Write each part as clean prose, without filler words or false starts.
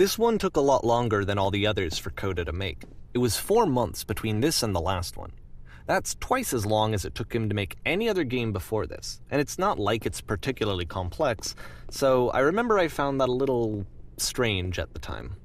This one took a lot longer than all the others for Coda to make. It was 4 months between this and the last one. That's twice as long as it took him to make any other game before this, and it's not like it's particularly complex, so I remember I found that a little strange at the time.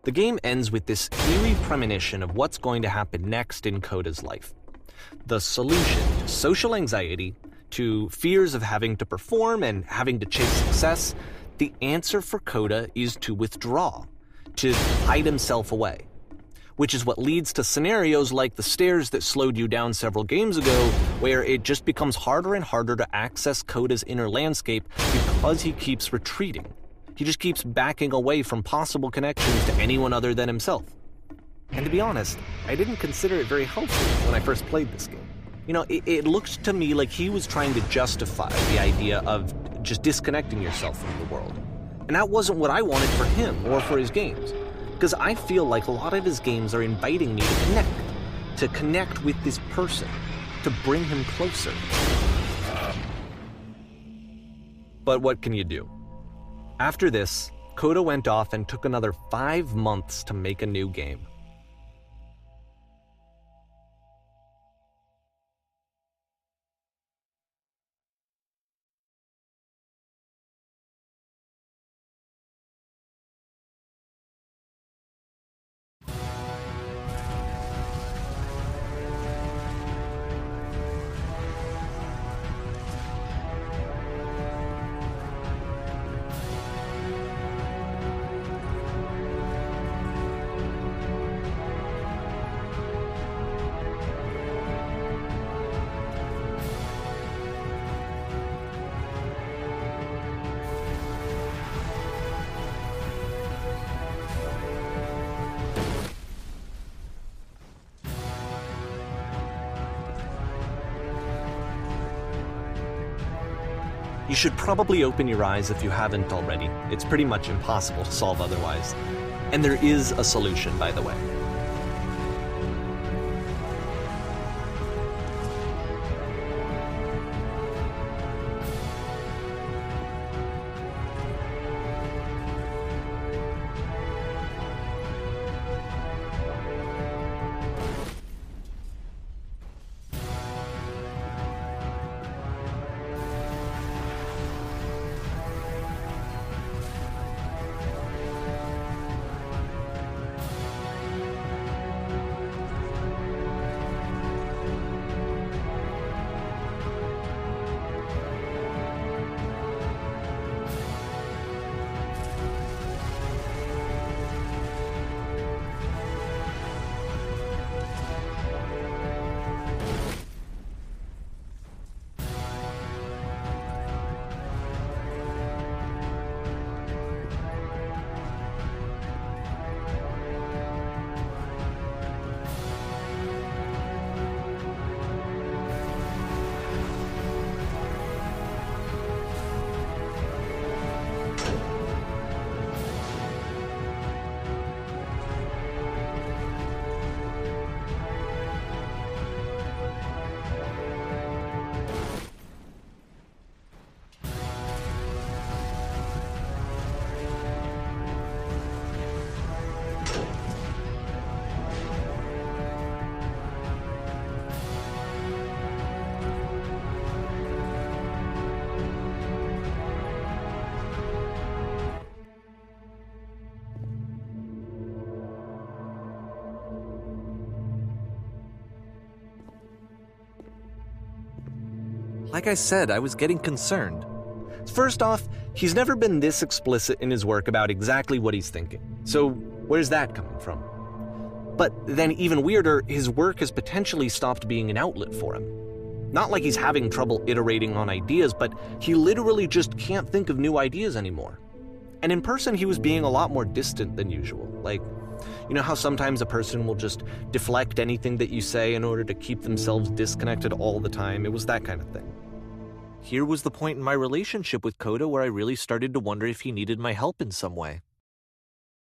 The game ends with this eerie premonition of what's going to happen next in Coda's life. The solution to social anxiety, to fears of having to perform and having to chase success, the answer for Coda is to withdraw, to hide himself away. Which is what leads to scenarios like the stairs that slowed you down several games ago, where it just becomes harder and harder to access Coda's inner landscape because he keeps retreating. He just keeps backing away from possible connections to anyone other than himself. And to be honest, I didn't consider it very helpful when I first played this game. You know, it looked to me like he was trying to justify the idea of just disconnecting yourself from the world. And that wasn't what I wanted for him or for his games. Because I feel like a lot of his games are inviting me to connect with this person, to bring him closer. But what can you do? After this, Coda went off and took another 5 months to make a new game. You should probably open your eyes if you haven't already. It's pretty much impossible to solve otherwise. And there is a solution, by the way. Like I said, I was getting concerned. First off, he's never been this explicit in his work about exactly what he's thinking. So where's that coming from? But then even weirder, his work has potentially stopped being an outlet for him. Not like he's having trouble iterating on ideas, but he literally just can't think of new ideas anymore. And in person, he was being a lot more distant than usual. Like, you know how sometimes a person will just deflect anything that you say in order to keep themselves disconnected all the time? It was that kind of thing. Here was the point in my relationship with Coda where I really started to wonder if he needed my help in some way.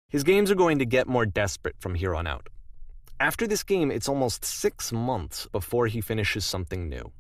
His games are going to get more desperate from here on out. After this game, it's almost 6 months before he finishes something new.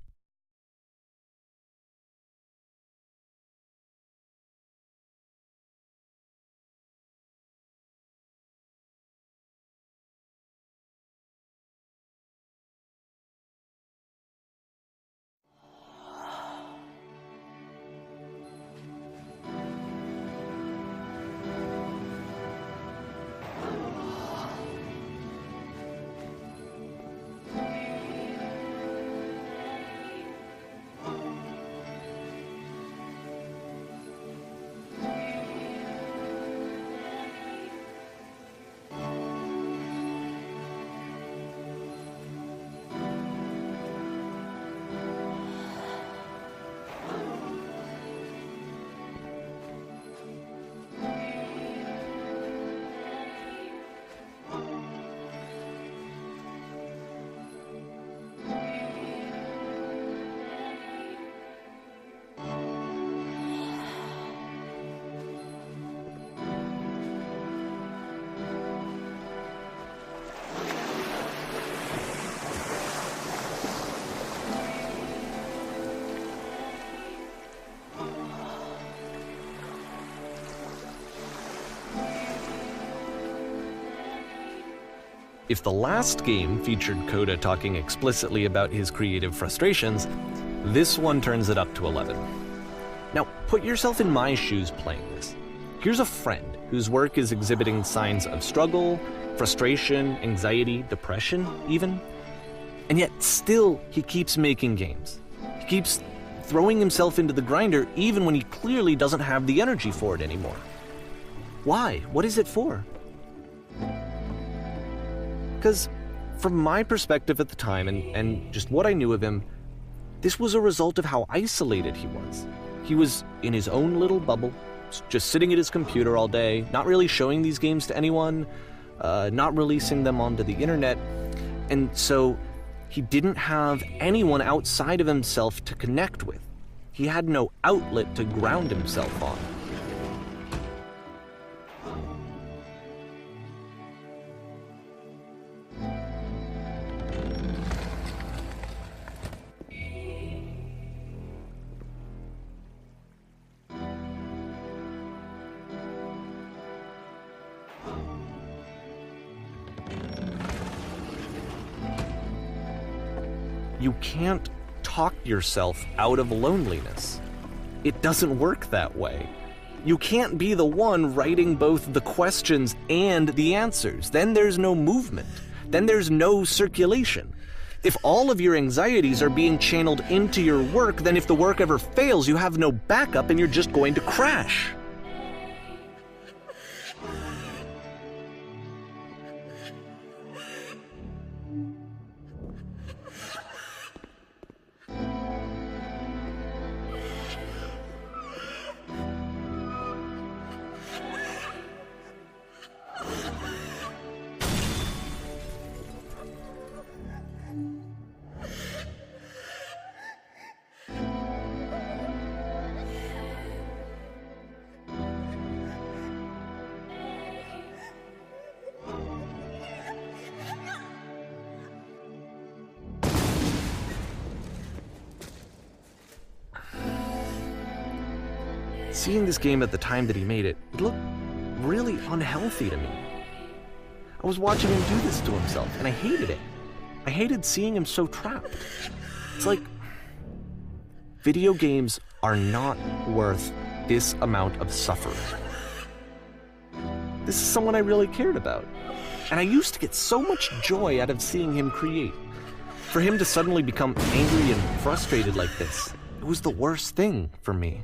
If the last game featured Coda talking explicitly about his creative frustrations, this one turns it up to 11. Now, put yourself in my shoes playing this. Here's a friend whose work is exhibiting signs of struggle, frustration, anxiety, depression, even. And yet, still, he keeps making games. He keeps throwing himself into the grinder even when he clearly doesn't have the energy for it anymore. Why? What is it for? Because from my perspective at the time and just what I knew of him, this was a result of how isolated he was. He was in his own little bubble, just sitting at his computer all day, not really showing these games to anyone, not releasing them onto the internet, and so he didn't have anyone outside of himself to connect with. He had no outlet to ground himself on. You can't talk yourself out of loneliness. It doesn't work that way. You can't be the one writing both the questions and the answers. Then there's no movement. Then there's no circulation. If all of your anxieties are being channeled into your work, then if the work ever fails, you have no backup and you're just going to crash. Seeing this game at the time that he made it, it looked really unhealthy to me. I was watching him do this to himself, and I hated it. I hated seeing him so trapped. It's like, video games are not worth this amount of suffering. This is someone I really cared about, and I used to get so much joy out of seeing him create. For him to suddenly become angry and frustrated like this, it was the worst thing for me.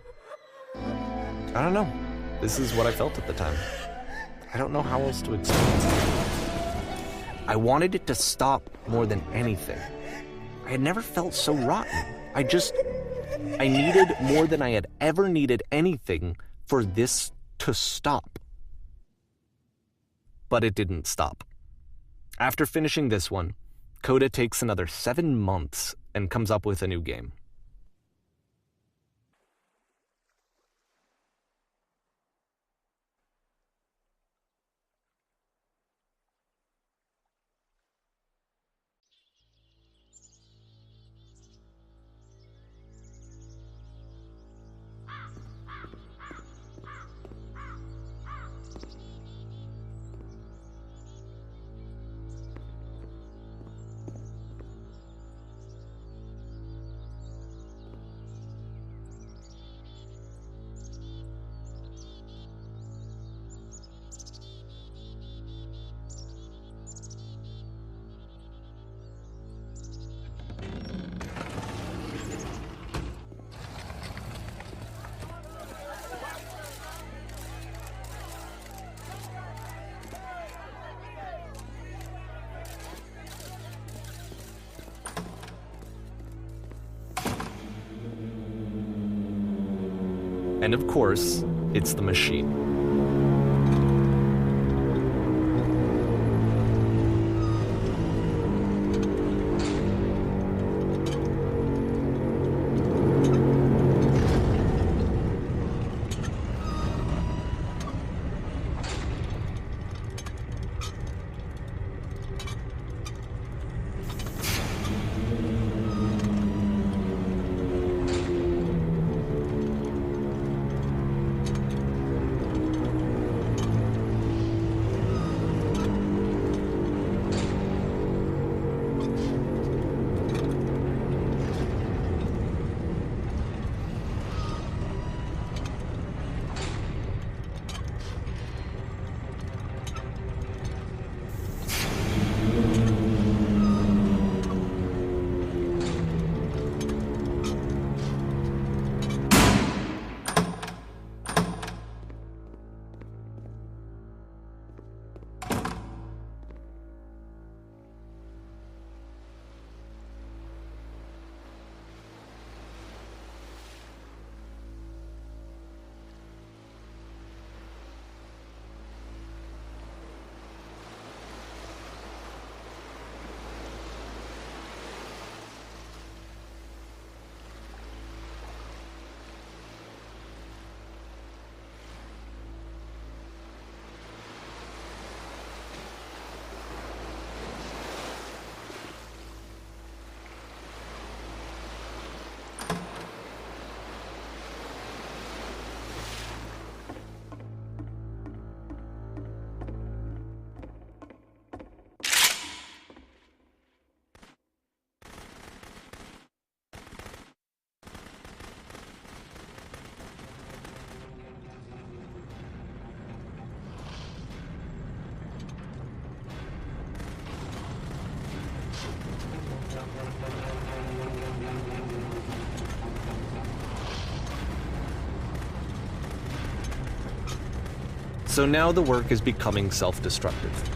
I don't know. This is what I felt at the time. I don't know how else to explain it. I wanted it to stop more than anything. I had never felt so rotten. I needed more than I had ever needed anything for this to stop. But it didn't stop. After finishing this one, Coda takes another 7 months and comes up with a new game. And of course, it's the machine. So now the work is becoming self-destructive.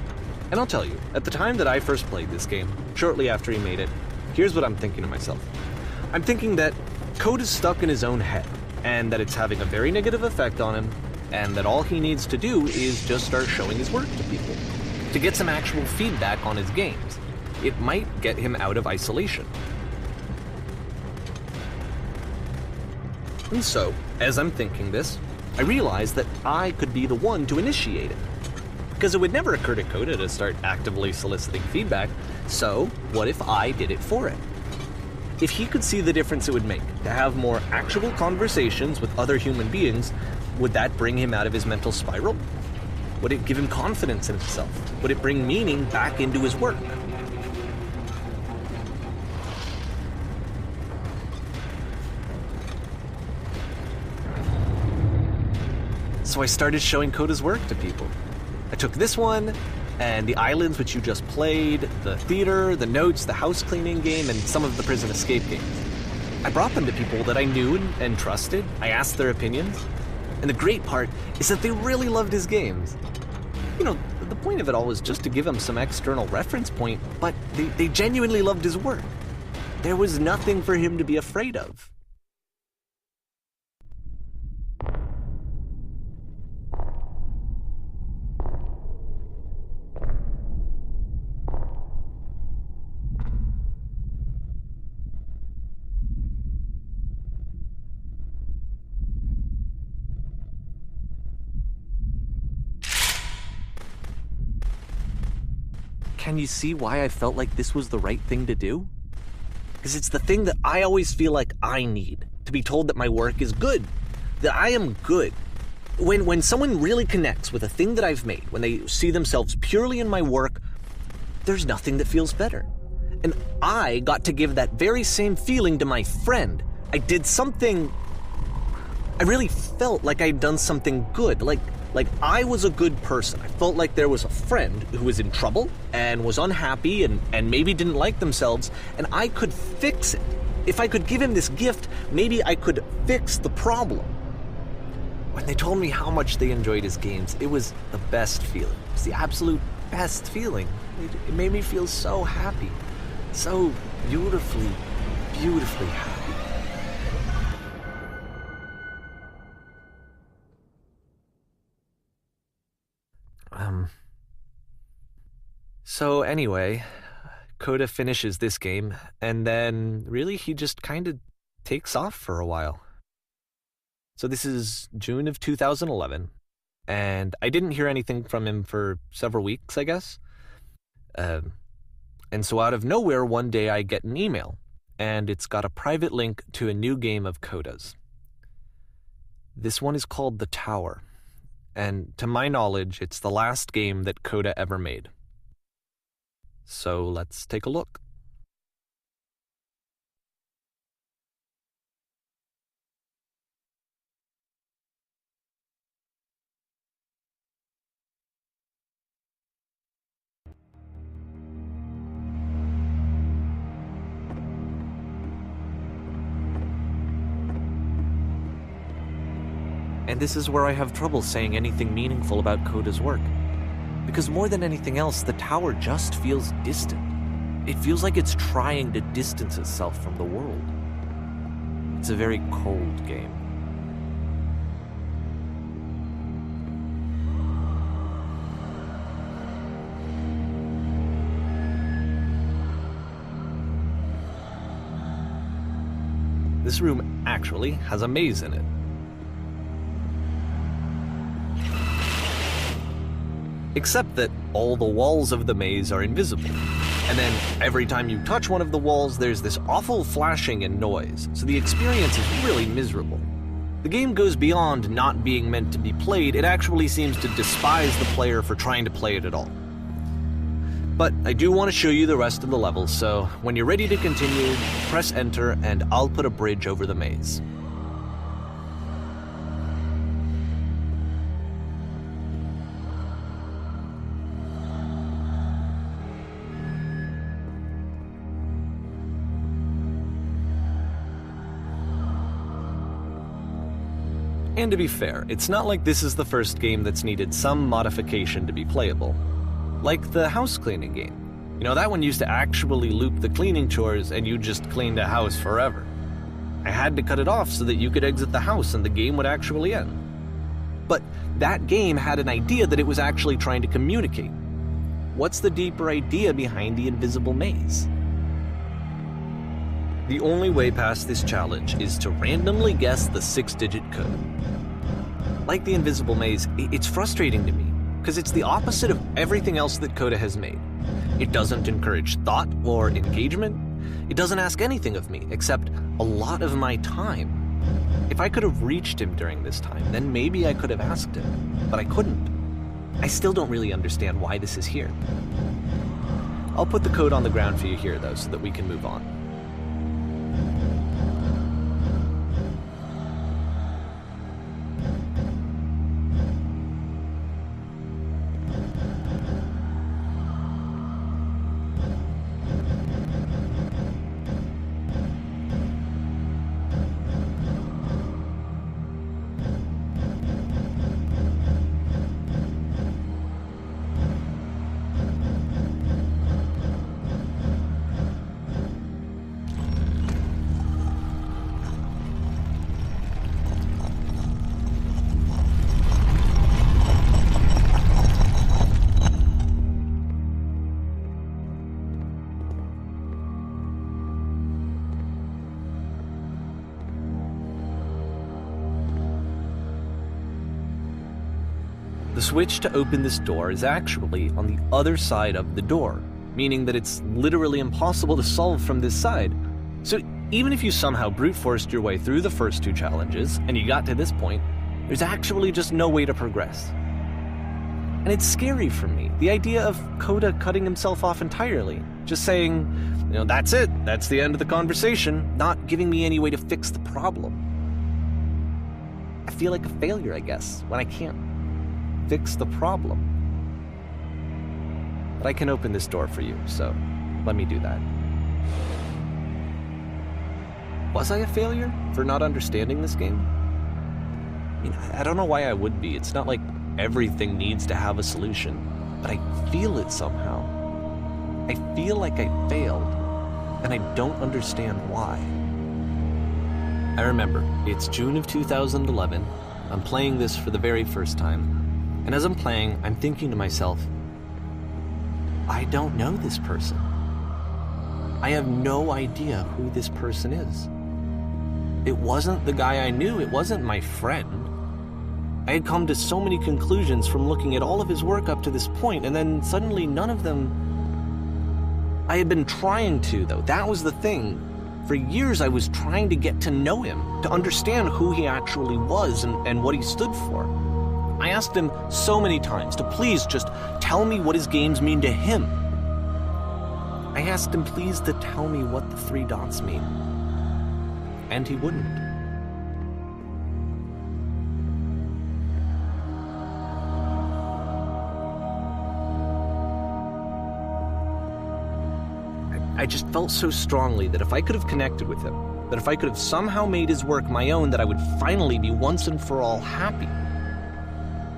And I'll tell you, at the time that I first played this game, shortly after he made it, here's what I'm thinking to myself. I'm thinking that Code is stuck in his own head, and that it's having a very negative effect on him, and that all he needs to do is just start showing his work to people, to get some actual feedback on his games. It might get him out of isolation. And so, as I'm thinking this, I realized that I could be the one to initiate it. Because it would never occur to Coda to start actively soliciting feedback, so what if I did it for him? If he could see the difference it would make to have more actual conversations with other human beings, would that bring him out of his mental spiral? Would it give him confidence in himself? Would it bring meaning back into his work? So I started showing Coda's work to people. I took this one, and the islands which you just played, the theater, the notes, the house cleaning game, and some of the prison escape games. I brought them to people that I knew and trusted. I asked their opinions. And the great part is that they really loved his games. You know, the point of it all was just to give him some external reference point, but they genuinely loved his work. There was nothing for him to be afraid of. Can you see why I felt like this was the right thing to do? Because it's the thing that I always feel like I need, to be told that my work is good, that I am good. When someone really connects with a thing that I've made, when they see themselves purely in my work, there's nothing that feels better. And I got to give that very same feeling to my friend. I did something... I really felt like I'd done something good, like I was a good person. I felt like there was a friend who was in trouble and was unhappy and maybe didn't like themselves, and I could fix it. If I could give him this gift, maybe I could fix the problem. When they told me how much they enjoyed his games, it was the best feeling. It was the absolute best feeling. It made me feel so happy. So beautifully, beautifully happy. So anyway, Coda finishes this game, and then really he just kind of takes off for a while. So this is June of 2011, and I didn't hear anything from him for several weeks, I guess. And so out of nowhere, one day I get an email, and it's got a private link to a new game of Coda's. This one is called The Tower, and to my knowledge, it's the last game that Coda ever made. So let's take a look. And this is where I have trouble saying anything meaningful about Coda's work. Because more than anything else, the tower just feels distant. It feels like it's trying to distance itself from the world. It's a very cold game. This room actually has a maze in it. Except that all the walls of the maze are invisible. And then every time you touch one of the walls, there's this awful flashing and noise, so the experience is really miserable. The game goes beyond not being meant to be played, it actually seems to despise the player for trying to play it at all. But I do want to show you the rest of the levels, so when you're ready to continue, press enter and I'll put a bridge over the maze. And to be fair, it's not like this is the first game that's needed some modification to be playable. Like the house cleaning game. You know, that one used to actually loop the cleaning chores and you just cleaned a house forever. I had to cut it off so that you could exit the house and the game would actually end. But that game had an idea that it was actually trying to communicate. What's the deeper idea behind the invisible maze? The only way past this challenge is to randomly guess the 6-digit code. Like the invisible maze, it's frustrating to me, because it's the opposite of everything else that Coda has made. It doesn't encourage thought or engagement. It doesn't ask anything of me, except a lot of my time. If I could have reached him during this time, then maybe I could have asked him, but I couldn't. I still don't really understand why this is here. I'll put the code on the ground for you here, though, so that we can move on. The switch to open this door is actually on the other side of the door, meaning that it's literally impossible to solve from this side. So even if you somehow brute forced your way through the first 2 challenges and you got to this point, there's actually just no way to progress. And it's scary for me, the idea of Coda cutting himself off entirely, just saying, you know, that's it, that's the end of the conversation, not giving me any way to fix the problem. I feel like a failure, I guess, when I can't fix the problem. But I can open this door for you, so let me do that. Was I a failure for not understanding this game? I mean, I don't know why I would be. It's not like everything needs to have a solution, but I feel it somehow. I feel like I failed, and I don't understand why. I remember, it's June of 2011. I'm playing this for the very first time. And as I'm playing, I'm thinking to myself, I don't know this person. I have no idea who this person is. It wasn't the guy I knew, it wasn't my friend. I had come to so many conclusions from looking at all of his work up to this point, and then suddenly none of them... I had been trying to, though. That was the thing. For years I was trying to get to know him, to understand who he actually was and what he stood for. I asked him so many times to please just tell me what his games mean to him. I asked him please to tell me what the 3 dots mean. And he wouldn't. I just felt so strongly that if I could have connected with him, that if I could have somehow made his work my own, that I would finally be once and for all happy.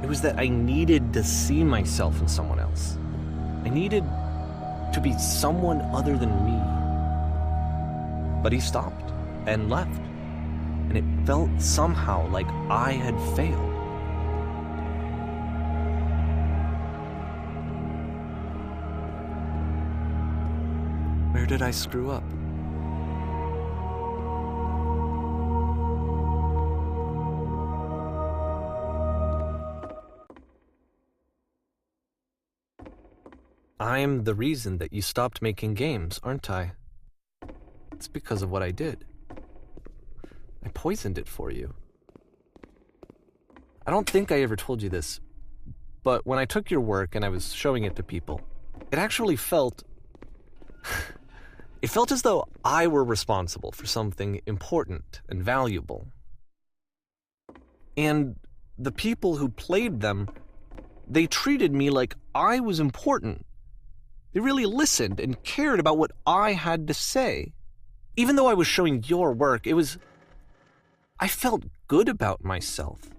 It was that I needed to see myself in someone else. I needed to be someone other than me. But he stopped and left, and it felt somehow like I had failed. Where did I screw up? I'm the reason that you stopped making games, aren't I? It's because of what I did. I poisoned it for you. I don't think I ever told you this, but when I took your work and I was showing it to people, it actually felt... it felt as though I were responsible for something important and valuable. And the people who played them, they treated me like I was important. They really listened and cared about what I had to say. Even though I was showing your work, I felt good about myself.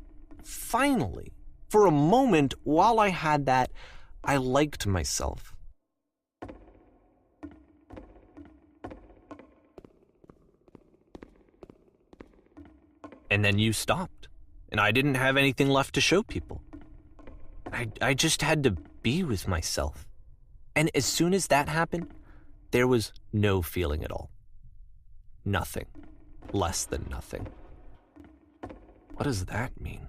Finally, for a moment, while I had that, I liked myself. And then you stopped, and I didn't have anything left to show people. I just had to be with myself. And as soon as that happened, there was no feeling at all. Nothing. Less than nothing. What does that mean?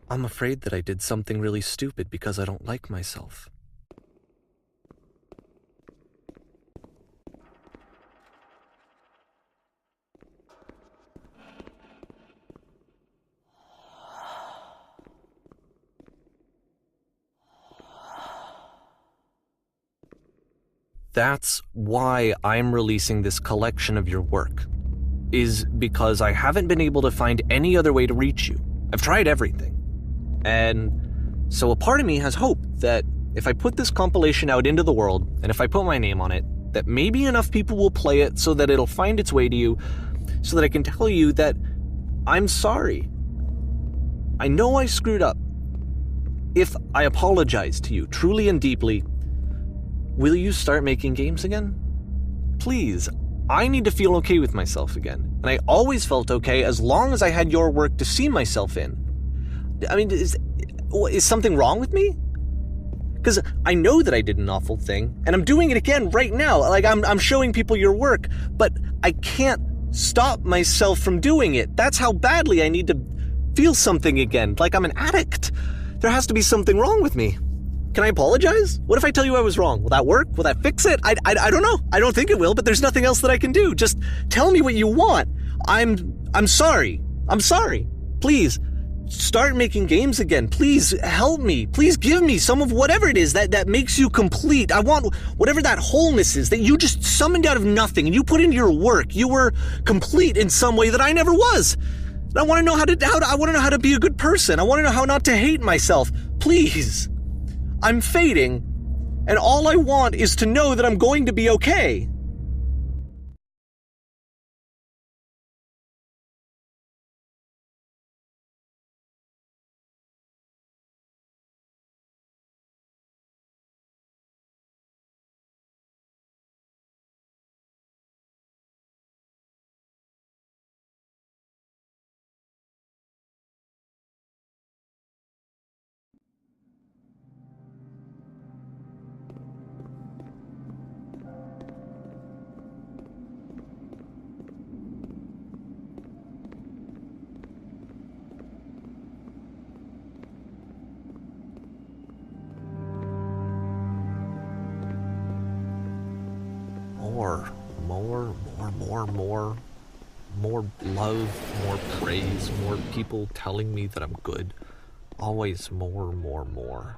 I'm afraid that I did something really stupid because I don't like myself. That's why I'm releasing this collection of your work, is because I haven't been able to find any other way to reach you. I've tried everything. And so a part of me has hope that if I put this compilation out into the world, and if I put my name on it, that maybe enough people will play it so that it'll find its way to you, so that I can tell you that I'm sorry. I know I screwed up. If I apologize to you truly and deeply, will you start making games again? Please, I need to feel okay with myself again. And I always felt okay as long as I had your work to see myself in. I mean, is something wrong with me? Because I know that I did an awful thing, and I'm doing it again right now. Like, I'm showing people your work, but I can't stop myself from doing it. That's how badly I need to feel something again, like I'm an addict. There has to be something wrong with me. Can I apologize? What if I tell you I was wrong? Will that work? Will that fix it? I don't know. I don't think it will, but there's nothing else that I can do. Just tell me what you want. I'm sorry. I'm sorry. Please, start making games again. Please help me. Please give me some of whatever it is that makes you complete. I want whatever that wholeness is that you just summoned out of nothing and you put into your work. You were complete in some way that I never was. And I want to know I want to know how to be a good person. I want to know how not to hate myself. Please. I'm fading, and all I want is to know that I'm going to be okay. More love, more praise, more people telling me that I'm good. Always more.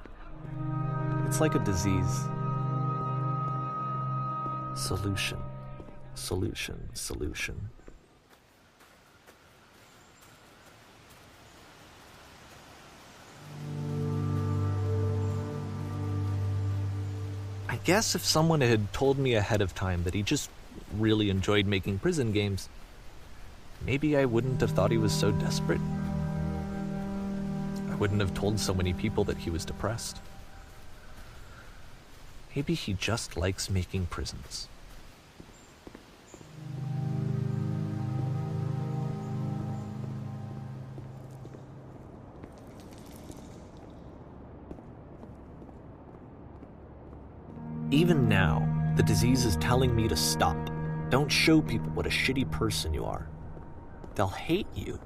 It's like a disease. Solution. I guess if someone had told me ahead of time that he just really enjoyed making prison games, maybe I wouldn't have thought he was so desperate. I wouldn't have told so many people that he was depressed. Maybe he just likes making prisons. Even now, the disease is telling me to stop. Don't show people what a shitty person you are. They'll hate you.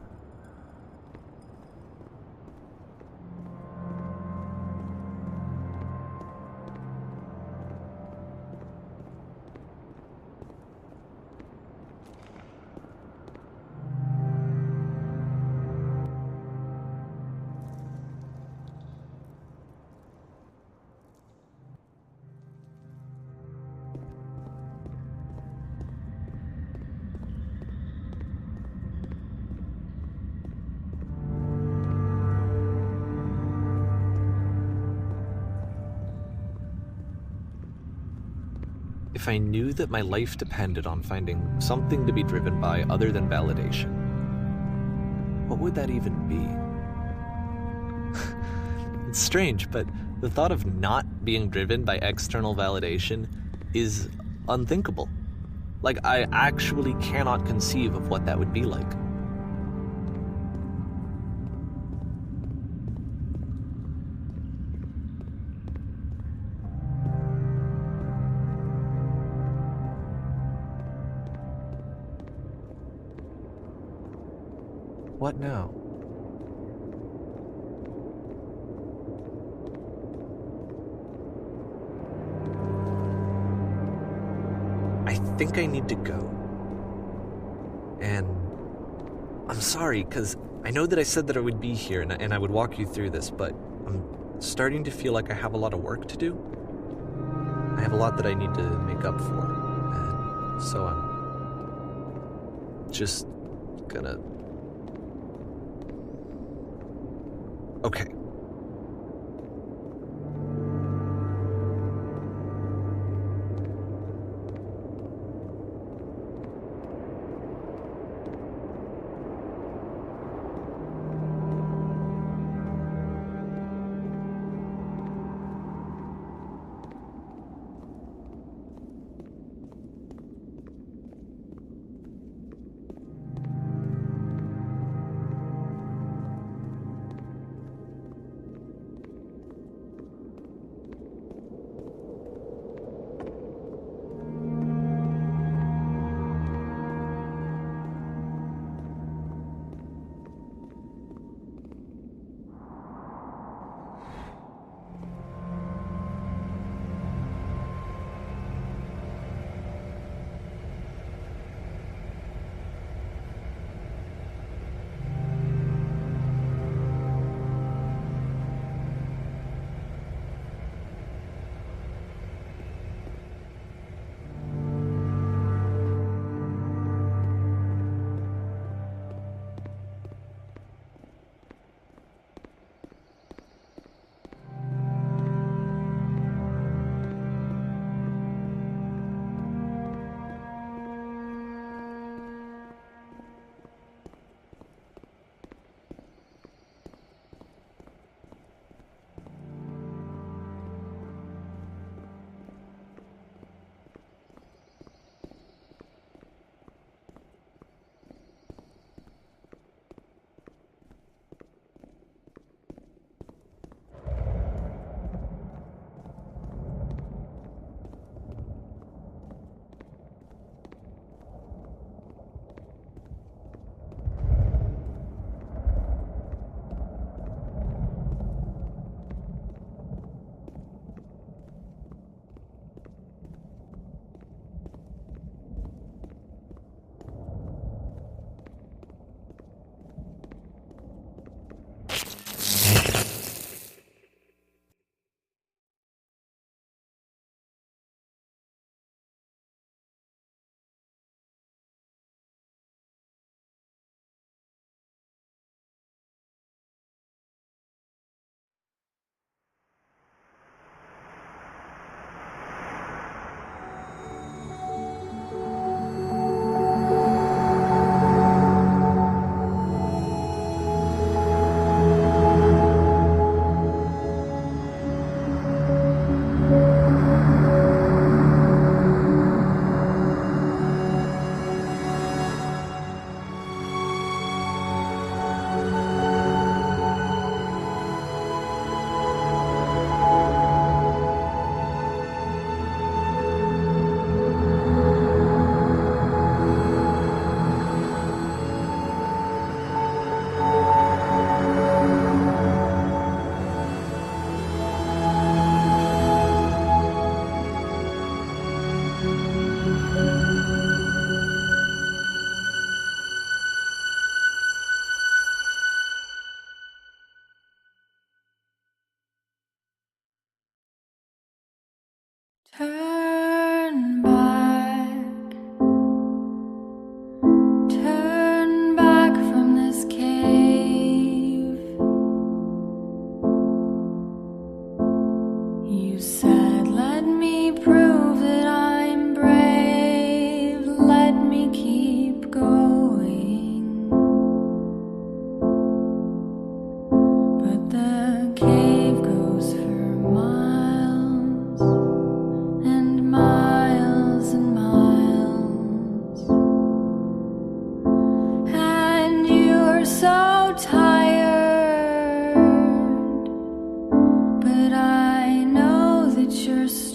if I knew that my life depended on finding something to be driven by other than validation, what would that even be? It's strange, but the thought of not being driven by external validation is unthinkable. Like, I actually cannot conceive of what that would be like. What now? I think I need to go. And I'm sorry, because I know that I said that I would be here and I would walk you through this, but I'm starting to feel like I have a lot of work to do. I have a lot that I need to make up for, and so I'm just gonna... Okay. Turn back, turn back from this cave. You said, let me prove that I'm future.